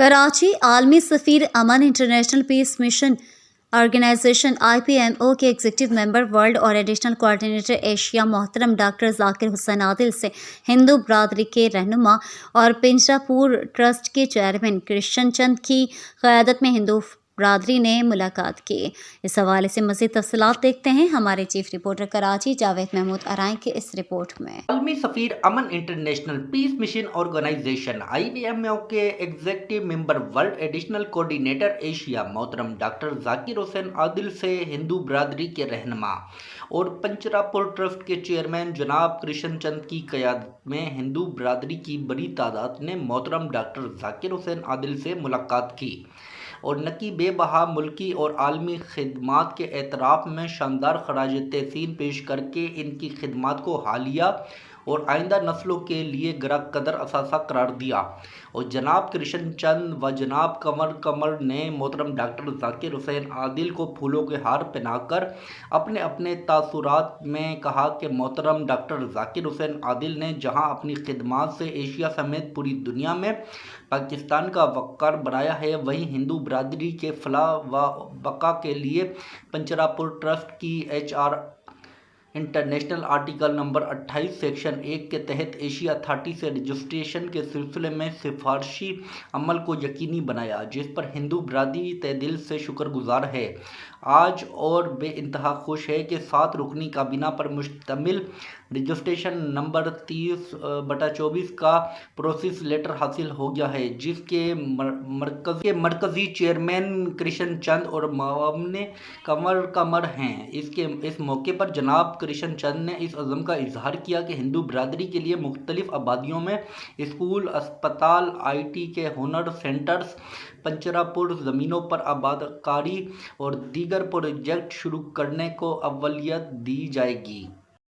कराची आलमी सफ़ीर अमन international peace mission organisation IPMO के एग्जीक्यूटिव मेंबर वर्ल्ड और एडिशनल कोऑर्डिनेटर एशिया मोहतरम डॉक्टर ज़ाकिर हुसैन आदिल से हिंदू बरादरी के रहनुमा और पिंजरापुर ट्रस्ट के चेयरमैन कृष्ण चंद की क़यादत में हिंदू बरादरी ने मुलाकात की। इस हवाले से मज़ीद तफ़सीलात देखते हैं हमारे चीफ रिपोर्टर कराची जावेद महमूद आराई के इस रिपोर्ट में। आलमी सफ़ीर अमन international peace mission organisation IPMO के executive member world additional coordinator Asia मोहतरम डॉक्टर ज़ाकिर हुसैन आदिल से हिंदू बरादरी के रहनुमा और पंचरापुर ट्रस्ट के चेयरमैन जनाब कृष्ण चंद की क़यादत में हिंदू बरादरी की बड़ी तादाद ने मोहतरम डॉक्टर ज़ाकिर हुसैन आदिल से मुलाकात की और नकी बेबहा मुल्की और आलमी खिदमात के एतराफ़ में शानदार खराज तहसीन पेश करके इनकी खिदमात को हालिया और आइंदा नस्लों के लिए गरा कदर असासा करार दिया। और जनाब कृष्ण चंद व जनाब कमर ने मोहतरम डॉक्टर ज़ाकिर हुसैन आदिल को फूलों के हार पहनाकर अपने अपने तासुरात में कहा कि मोहतरम डॉक्टर ज़ाकिर हुसैन आदिल ने जहां अपनी खिदमात से एशिया समेत पूरी दुनिया में पाकिस्तान का वक़ार बनाया है, वहीं हिंदू बरादरी के फलाह व बका के लिए पंचरापुर ट्रस्ट की HR international article number 28 section 1 के तहत एशिया अथॉरिटी से रजिस्ट्रेशन के सिलसिले में सिफारशी अमल को यकीनी बनाया, जिस पर हिंदू बरादरी तहे दिल से शुक्रगुजार है। आज और बेइंतहा खुश है कि 7 रुकनी काबीना पर मुश्तमिल रजिस्ट्रेशन नंबर 30/24 का प्रोसेस लेटर हासिल हो गया है, जिसके मरकज़ी चेयरमैन कृष्ण चंद और मामने कमर हैं। इस मौके पर जनाब कृष्ण चंद ने इस अज़म का इजहार किया कि हिंदू बरादरी के लिए मुख्तलिफ आबादियों में स्कूल, अस्पताल, IT के हुनर सेंटर्स, पंचरापुर ज़मीनों पर आबादकारी और दीगर प्रोजेक्ट शुरू करने को अव्वलियत दी जाएगी।